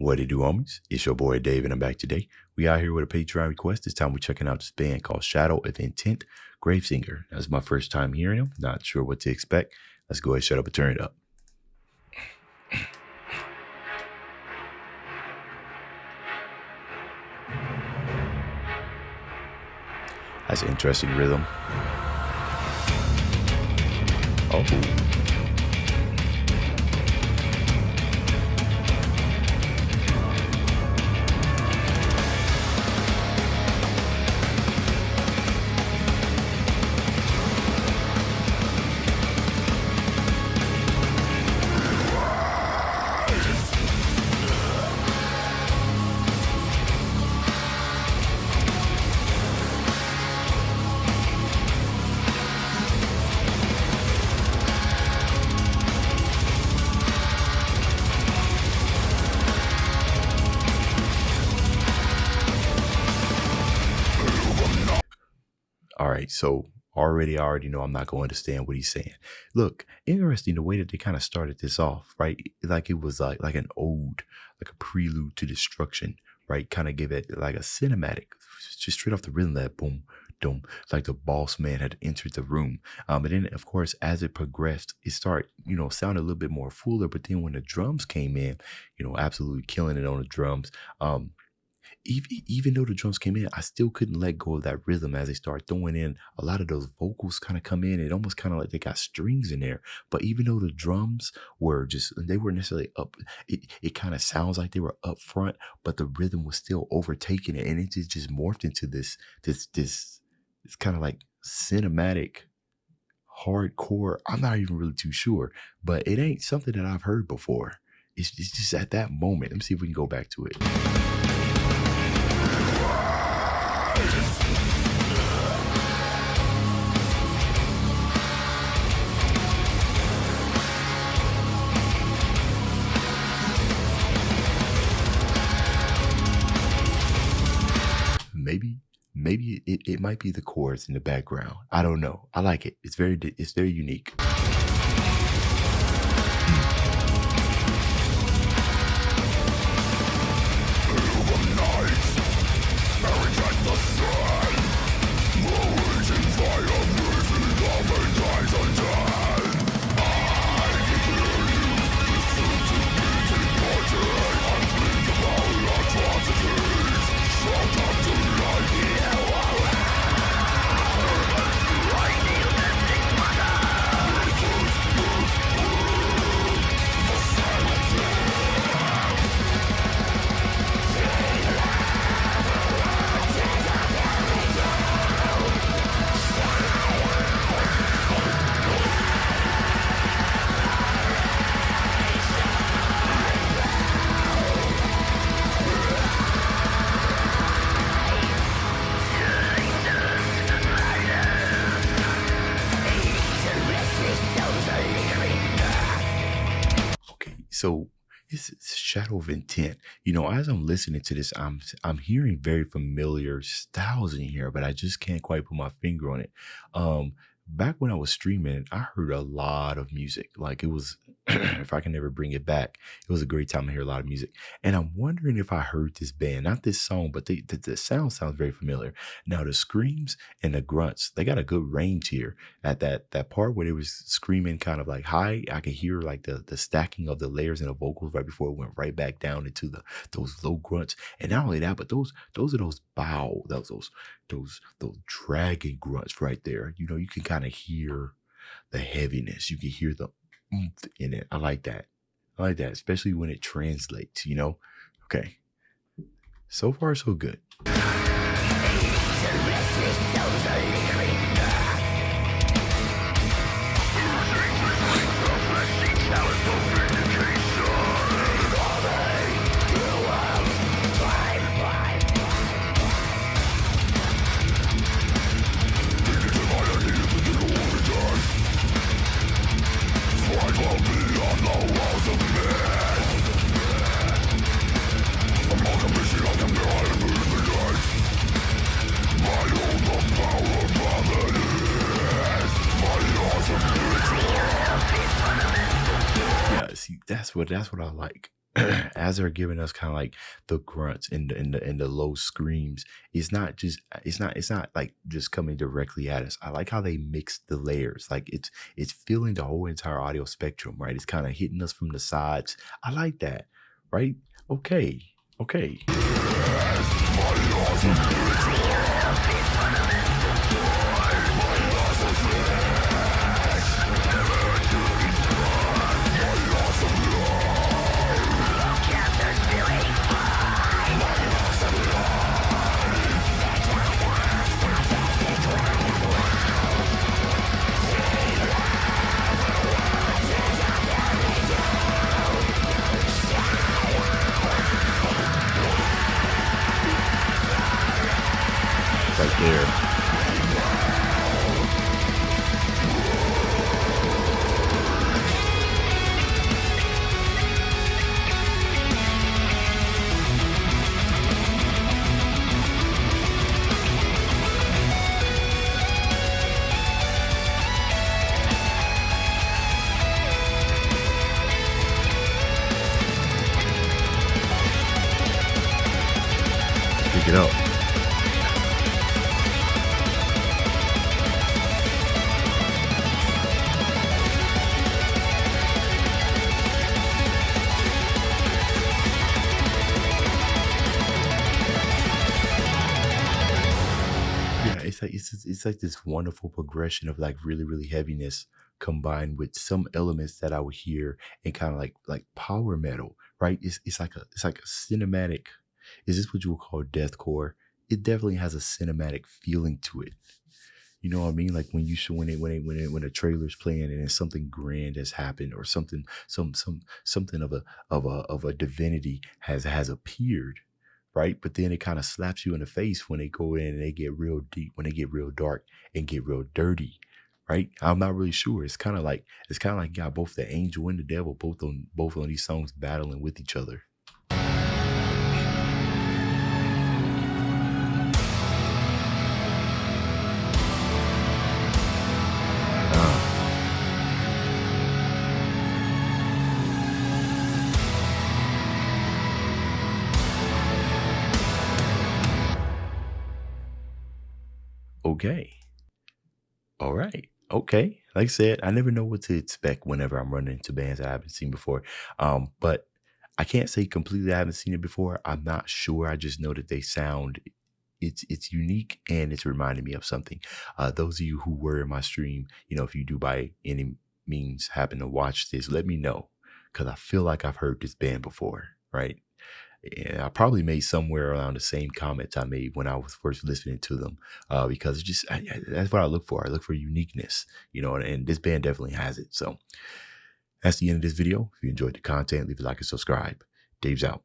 What it do, homies? It's your boy Dave, and I'm back today. We out here with a Patreon request. This time we're checking out this band called Shadow of Intent, Gravesinger. That's my first time hearing them. Not sure what to expect. Let's go ahead, shut up, and turn it up. That's an interesting rhythm. Oh. All right, so I already know I'm not going to understand what he's saying. Look, interesting the way that they kind of started this off, right? Like it was like an ode, like a prelude to destruction, right? Kind of give it like a cinematic, just straight off the rhythm, that boom, boom, like the boss man had entered the room. And then of course, as it progressed, it started, sounded a little bit more fuller. But then when the drums came in, absolutely killing it on the drums. Even though the drums came in, I still couldn't let go of that rhythm as they start throwing in a lot of those vocals kind of come in. It almost kind of like they got strings in there. But even though the drums they weren't necessarily up, it kind of sounds like they were up front, but the rhythm was still overtaking it. And it just morphed into this it's kind of like cinematic hardcore. I'm not even really too sure, but it ain't something that I've heard before. It's just at that moment. Let me see if we can go back to it. Maybe it might be the chords in the background. I don't know. I like it. It's very unique. So it's Shadow of Intent. As I'm listening to this, I'm hearing very familiar styles in here, but I just can't quite put my finger on it. Back when I was streaming, I heard a lot of music. Like it was, if I can never bring it back, it was a great time to hear a lot of music. And I'm wondering if I heard this band, not this song, but the sound sounds very familiar. Now the screams and the grunts, they got a good range here. At that part where they was screaming kind of like high, I could hear like the stacking of the layers and the vocals right before it went right back down into those low grunts. And not only that, but those are those dragon grunts right there. You can kind of hear the heaviness. You can hear the oomph in it. I like that, especially when it translates. Okay, so far so good. See, that's what I like. as they're giving us kind of like the grunts and the low screams, it's not like just coming directly at us. I like how they mix the layers. Like it's filling the whole entire audio spectrum, right? It's kind of hitting us from the sides. I like that, right? Okay. Okay. Right there. Pick it up. Yeah, it's like this wonderful progression of like really really heaviness combined with some elements that I would hear and kind of like power metal, right? It's like a cinematic. Is this what you would call deathcore? It definitely has a cinematic feeling to it. You know what I mean? Like when you show when a trailer's playing and then something grand has happened or something something of a divinity has appeared, right? But then it kind of slaps you in the face when they go in and they get real deep, when they get real dark and get real dirty, right? I'm not really sure. It's kind of like you got both the angel and the devil both on these songs battling with each other. Uh, okay. All right. Okay. Like I said, I never know what to expect whenever I'm running into bands that I haven't seen before. But I can't say completely I haven't seen it before. I'm not sure. I just know that they sound it's unique and it's reminding me of something. Those of you who were in my stream, you know, if you do by any means happen to watch this, let me know because I feel like I've heard this band before, right? And I probably made somewhere around the same comments I made when I was first listening to them, because it's just that's what I look for. I look for uniqueness, you know, and this band definitely has it. So that's the end of this video. If you enjoyed the content, leave a like and subscribe. Dave's out.